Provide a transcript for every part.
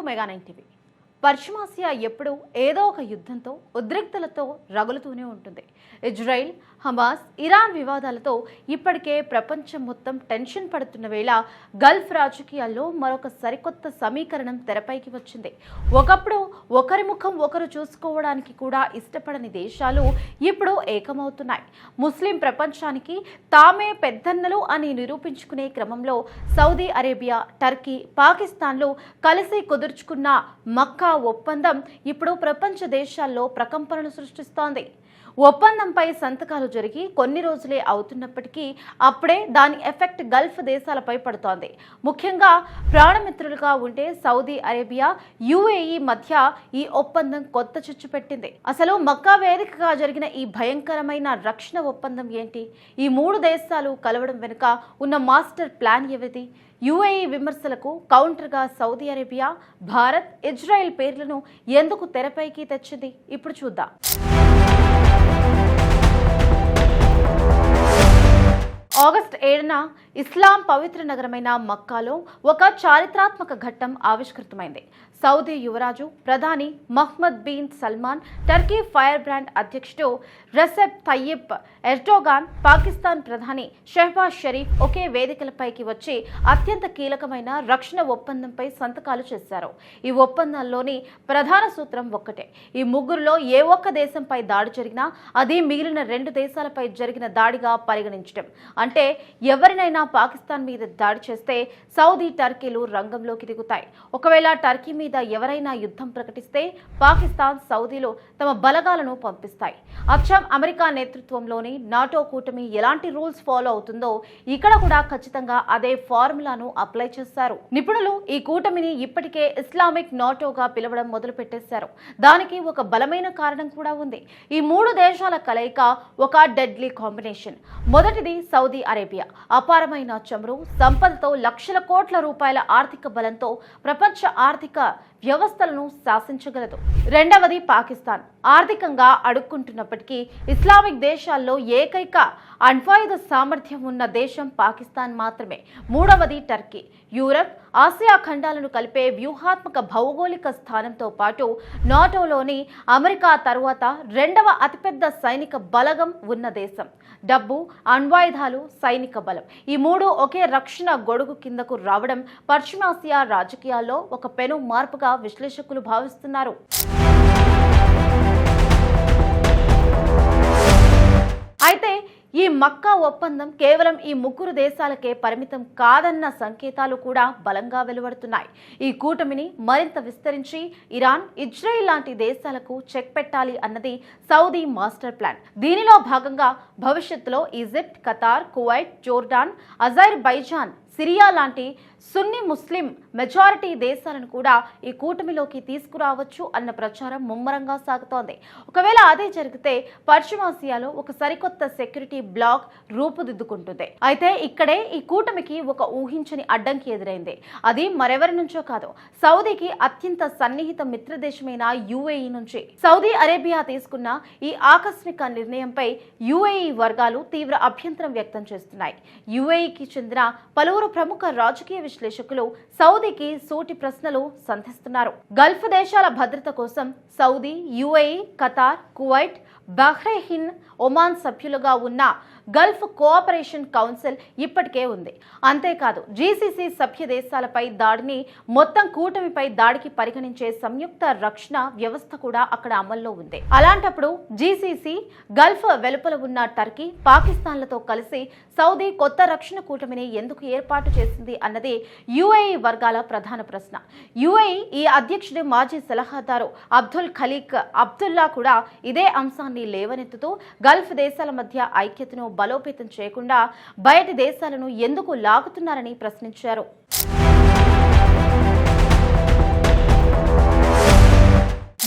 మెగా9 TV. పశ్చిమాసియా ఎప్పుడూ ఏదో ఒక యుద్ధంతో ఉద్రిక్తలతో రగులుతూనే ఉంటుంది. ఇజ్రాయిల్, హమాస్, ఇరాన్ వివాదాలతో ఇప్పటికే ప్రపంచం మొత్తం టెన్షన్ పడుతున్న వేళ గల్ఫ్ రాజకీయాల్లో మరొక సరికొత్త సమీకరణం తెరపైకి వచ్చింది. ఒకప్పుడు ఒకరి ముఖం ఒకరు చూసుకోవడానికి కూడా ఇష్టపడని దేశాలు ఇప్పుడు ఏకమవుతున్నాయి. ముస్లిం ప్రపంచానికి తామే పెద్దన్నలు అని నిరూపించుకునే క్రమంలో సౌదీ అరేబియా, టర్కీ, పాకిస్తాన్లు కలిసి కుదుర్చుకున్న మక్కా ఒప్పందం ఇప్పుడు ప్రపంచ దేశాల్లో ప్రకంపనలు సృష్టిస్తోంది. ఒప్పందంపై సంతకాలు జరిగి కొన్ని రోజులే అవుతున్నప్పటికీ అప్పుడే దాని ఎఫెక్ట్ గల్ఫ్ దేశాలపై పడుతోంది. ముఖ్యంగా ప్రాణమిత్రులుగా ఉండే సౌదీ అరేబియా, యుఏఈ మధ్య ఈ ఒప్పందం కొత్త చిచ్చు పెట్టింది. అసలు మక్కా వేదికగా జరిగిన ఈ భయంకరమైన రక్షణ ఒప్పందం ఏంటి? ఈ మూడు దేశాలు కలవడం వెనుక ఉన్న మాస్టర్ ప్లాన్ ఏమిటి? యుఏఈ విమర్శలకు కౌంటర్గా సౌదీ అరేబియా, భారత్, ఇజ్రాయెల్ పేర్లను ఎందుకు తెరపైకి తెచ్చింది? ఇప్పుడు చూద్దాం. ఆగస్టు 7న ఇస్లాం పవిత్ర నగరమైన మక్కాలో ఒక చారిత్రాత్మక ఘట్టం ఆవిష్కృతమైంది. సౌదీ యువరాజు, ప్రధాని Muhammad bin Salman, Turkey firebrand అధ్యక్షుడు రెసెప్ తయ్యిప్ ఎర్డోగాన్, పాకిస్తాన్ ప్రధాని షెహబాజ్ షరీఫ్ ఒకే వేదికలపైకి వచ్చి అత్యంత కీలకమైన రక్షణ ఒప్పందంపై సంతకాలు చేశారు. ఈ ఒప్పందంలోని ప్రధాన సూత్రం ఒక్కటే. ఈ ముగ్గురులో ఏ ఒక్క దేశంపై దాడి జరిగినా అది మిగిలిన రెండు దేశాలపై జరిగిన దాడిగా పరిగణించడం. అంటే ఎవరినైనా పాకిస్తాన్ మీద దాడి చేస్తే సౌదీ, టర్కీలు రంగంలోకి దిగుతాయి. ఒకవేళ టర్కీ మీద ఎవరైనా యుద్ధం ప్రకటిస్తే పాకిస్తాన్, సౌదీలు తమ బలగాలను పంపిస్తాయి. అచ్చం అమెరికా నేతృత్వంలోని నాటో కూటమి ఎలాంటి రూల్స్ ఫాలో అవుతుందో ఇక్కడ కూడా ఖచ్చితంగా అదే ఫార్ములాను అప్లై చేశారు. నిపుణులు ఈ కూటమిని ఇప్పటికే ఇస్లామిక్ నాటోగా పిలవడం మొదలు పెట్టేశారు. దానికి ఒక బలమైన కారణం కూడా ఉంది. ఈ మూడు దేశాల కలయిక ఒక డెడ్లీ కాంబినేషన్. మొదటిది సౌదీ అరేబియా. అపారమైన చమురు సంపదతో, లక్షల కోట్ల రూపాయల ఆర్థిక బలంతో ప్రపంచ ఆర్థిక వ్యవస్థలను శాసించగలదు. రెండవది పాకిస్తాన్. ఆర్థికంగా అడుక్కుంటున్నప్పటికీ ఇస్లామిక్ దేశాల్లో ఏకైక అణ్వాయుధ సామర్థ్యం ఉన్న దేశం పాకిస్తాన్ మాత్రమే. మూడవది టర్కీ. యూరప్, ఆసియా ఖండాలను కలిపే వ్యూహాత్మక భౌగోళిక స్థానంతో పాటు నాటోలోని అమెరికా తరువాత రెండవ అతిపెద్ద సైనిక బలగం ఉన్న దేశం. డబ్బు, అణ్వాయుధాలు, సైనిక బలం ఈ మూడు ఒకే రక్షణ గొడుగు కిందకు రావడం పశ్చిమాసియా రాజకీయాల్లో ఒక పెను మార్పుగా విశ్లేషకులు భావిస్తున్నారు. అయితే ఈ మక్కా ఒప్పందం కేవలం ఈ ముగ్గురు దేశాలకే పరిమితం కాదన్న సంకేతాలు కూడా బలంగా వెలువడుతున్నాయి. ఈ కూటమిని మరింత విస్తరించి ఇరాన్, ఇజ్రాయిల్ లాంటి దేశాలకు చెక్ పెట్టాలి అన్నది సౌదీ మాస్టర్ ప్లాన్. దీనిలో భాగంగా భవిష్యత్తులో Egypt, Qatar, Kuwait, Jordan, Azerbaijan, Syria లాంటి సున్నీ ముస్లిం మెజారిటీ దేశాలను కూడా ఈ కూటమిలోకి తీసుకురావచ్చు అన్న ప్రచారం ముమ్మరంగా సాగుతోంది. ఒకవేళ అదే జరిగితే పశ్చిమాసియాలో ఒక సరికొత్త సెక్యూరిటీ బ్లాక్ రూపుదిద్దుకుంటుంది. అయితే ఇక్కడే ఈ కూటమికి ఒక ఊహించని అడ్డంకి ఎదురైంది. అది మరెవరి నుంచో కాదు, సౌదీకి అత్యంత సన్నిహిత మిత్రదేశమైన యుఏఈ నుంచి. సౌదీ అరేబియా తీసుకున్న ఈ ఆకస్మిక నిర్ణయంపై యుఏఈ వర్గాలు తీవ్ర అభ్యంతరం వ్యక్తం చేస్తున్నాయి. యుఏఈకి చెందిన పలువురు ప్రముఖ రాజకీయ విశ్లేషకులు సౌదీకి సూటి ప్రశ్నలు సంధిస్తున్నారు. గల్ఫ్ దేశాల భద్రత కోసం Saudi, UAE, Qatar, Kuwait, Bahrain, Oman సభ్యులుగా ఉన్న గల్ఫ్ కోఆపరేషన్ కౌన్సిల్ ఇప్పటికే ఉంది. అంతేకాదు జీసీసీ సభ్య దేశాలపై దాడిని మొత్తం కూటమిపై దాడికి పరిగణించే సంయుక్త రక్షణ వ్యవస్థ కూడా అక్కడ అమల్లో ఉంది. అలాంటప్పుడు జీసీసీ గల్ఫ్ వెలుపల ఉన్న టర్కీ, పాకిస్తాన్లతో కలిసి సౌదీ కొత్త రక్షణ కూటమిని ఎందుకు ఏర్పాటు చేసింది అన్నది యుఏఈ వర్గాల ప్రధాన ప్రశ్న. యుఏఈ ఈ అధ్యక్షుడి మాజీ సలహాదారు అబ్దుల్ ఖలీక్ అబ్దుల్లా కూడా ఇదే అంశాన్ని లేవనెత్తుతూ గల్ఫ్ దేశాల మధ్య ఐక్యతను బలోపేతం చేయకుండా బయటి దేశాలను ఎందుకు లాగుతున్నారని ప్రశ్నించారు.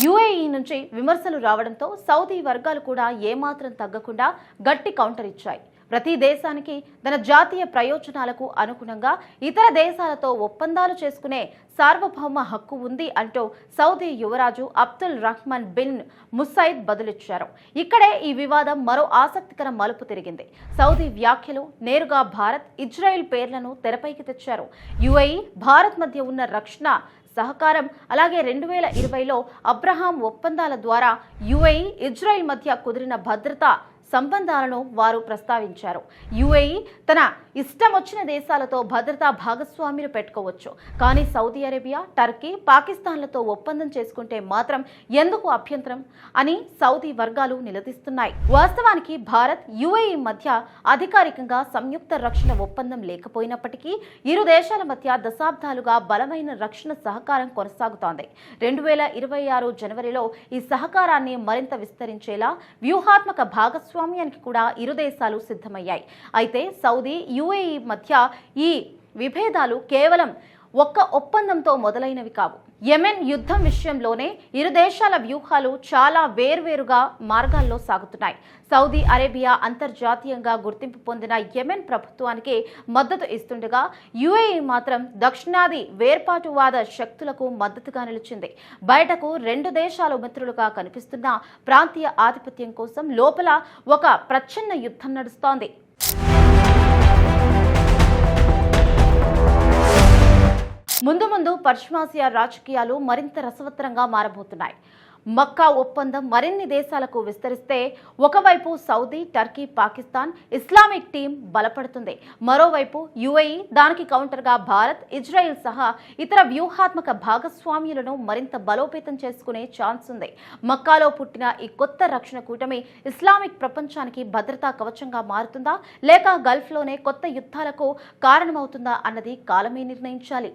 యుఏఈ నుంచి విమర్శలు రావడంతో సౌదీ వర్గాలు కూడా ఏమాత్రం తగ్గకుండా గట్టి కౌంటర్ ఇచ్చాయి. ప్రతి దేశానికి తన జాతీయ ప్రయోజనాలకు అనుగుణంగా ఇతర దేశాలతో ఒప్పందాలు చేసుకునే సార్వభౌమ హక్కు ఉంది అంటూ సౌదీ యువరాజు అబ్దుల్ రహ్మాన్ బిన్ ముసైద్ బదులిచ్చారు. ఇక్కడే ఈ వివాదం మరో ఆసక్తికర మలుపు తిరిగింది. సౌదీ వ్యాఖ్యలు నేరుగా భారత్, ఇజ్రాయెల్ పేర్లను తెరపైకి తెచ్చారు. యుఏఈ, భారత్ మధ్య ఉన్న రక్షణ సహకారం, అలాగే 2020లో అబ్రహాం ఒప్పందాల ద్వారా యుఏఈ, ఇజ్రాయెల్ మధ్య కుదిరిన భద్రతా సంబంధాలను వారు ప్రస్తావించారు. యుఏఈ తన ఇష్టం వచ్చిన దేశాలతో భద్రతా భాగస్వామ్యులు పెట్టుకోవచ్చు, కానీ సౌదీ అరేబియా, టర్కీ, పాకిస్తాన్లతో ఒప్పందం చేసుకుంటే మాత్రం ఎందుకు అభ్యంతరం అని సౌదీ వర్గాలు నిలదీస్తున్నాయి. వాస్తవానికి భారత్, యుఏఈ మధ్య అధికారికంగా సంయుక్త రక్షణ ఒప్పందం లేకపోయినప్పటికీ ఇరు దేశాల మధ్య దశాబ్దాలుగా బలమైన రక్షణ సహకారం కొనసాగుతోంది. 2026 జనవరిలో ఈ సహకారాన్ని మరింత విస్తరించేలా వ్యూహాత్మక భాగస్వామ్యానికి కూడా ఇరు దేశాలు సిద్ధమయ్యాయి. అయితే సౌదీ, యుఏఈ మధ్య ఈ విభేదాలు కేవలం ఒక్క ఒప్పందంతో మొదలైనవి కావు. యెమెన్ యుద్ధం విషయంలోనే ఇరు దేశాల వ్యూహాలు చాలా వేర్వేరుగా మార్గాల్లో సాగుతున్నాయి. సౌదీ అరేబియా అంతర్జాతీయంగా గుర్తింపు పొందిన యెమెన్ ప్రభుత్వానికి మద్దతు ఇస్తుండగా, యుఏఈ మాత్రం దక్షిణాది వేర్పాటువాద శక్తులకు మద్దతుగా నిలిచింది. బయటకు రెండు దేశాలు మిత్రులుగా కనిపిస్తున్న ప్రాంతీయ ఆధిపత్యం కోసం లోపల ఒక ప్రచ్ఛన్న యుద్ధం నడుస్తోంది. ముందు పశ్చిమాసియా రాజకీయాలు మరింత రసవత్తరంగా మారబోతున్నాయి. మక్కా ఒప్పందం మరిన్ని దేశాలకు విస్తరిస్తే ఒకవైపు Saudi, Turkey, Pakistan, Islamic team బలపడుతుంది. మరోవైపు యుఏఈ, దానికి కౌంటర్గా భారత్, ఇజ్రాయెల్ సహా ఇతర వ్యూహాత్మక భాగస్వామ్యులను మరింత బలోపేతం చేసుకునే ఛాన్స్ ఉంది. మక్కాలో పుట్టిన ఈ కొత్త రక్షణ కూటమి ఇస్లామిక్ ప్రపంచానికి భద్రతా కవచంగా మారుతుందా, లేక గల్ఫ్లోనే కొత్త యుద్ధాలకు కారణమవుతుందా అన్నది కాలమే నిర్ణయించాలి.